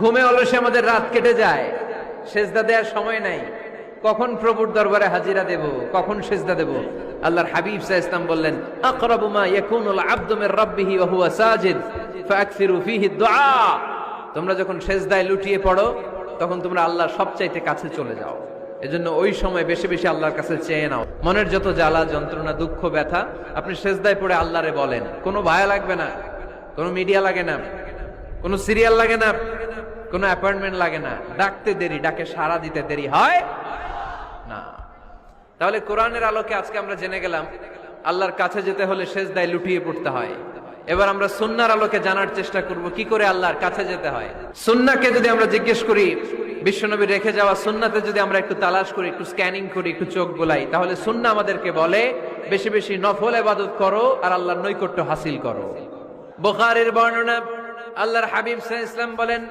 ঘুমে অলসে আমাদের রাত কেটে যায়, সেজদা দেওয়ার সময় নাই। কখন প্রভুর দরবারে হাজিরা দেব, কখন সেজদা দেব? আল্লাহর হাবিব সাল্লাল্লাহু আলাইহি ওয়াসাল্লাম বললেন, আকরাবু মা ইয়াকুনুল আবদু মির রাব্বিহি ওয়া হুয়া সাজিদ ফাআকসিরু ফীহি দুআ। তোমরা যখন সেজদায় লুটিয়ে পড়ো, তখন তোমরা আল্লাহর সবচাইতে কাছে চলে যাও। এজন্য ওই সময় বেশি বেশি আল্লাহর কাছে চেয়ে নাও। মনের যত জ্বালা যন্ত্রণা দুঃখ ব্যথা আপনি সেজদায় পড়ে আল্লাহরে বলেন। কোনো ভায়া লাগবে না, কোনো মিডিয়া লাগে না, কোনো সিরিয়াল লাগে না, কোনো অ্যাপয়েন্টমেন্ট লাগে না। ডাকতে দেরি, ডাকে সাড়া দিতে দেরি হয় না। তাহলে কোরআনের আলোকে আজকে আমরা জেনে গেলাম আল্লাহর কাছে যেতে হলে সেজদায় লুটিয়ে পড়তে হয়। এবার আমরা সুন্নাহর আলোকে জানার চেষ্টা করব কি করে আল্লাহর কাছে যেতে হয়। সুন্নাহকে যদি আমরা জিজ্ঞেস করি, বিশ্বনবী রেখে যাওয়া সুন্নাতে যদি আমরা একটু তালাশ করি, একটু স্ক্যানিং করি, একটু চোখ বোলাই, তাহলে সুন্নাহ আমাদেরকে বলে বেশি বেশি নফল ইবাদত করো আর আল্লাহর নৈকট্য হাসিল করো। বুখারীর বর্ণনা, আল্লাহর হাবিব সাল্লাল্লাহু আলাইহি ওয়াসাল্লাম বলেন,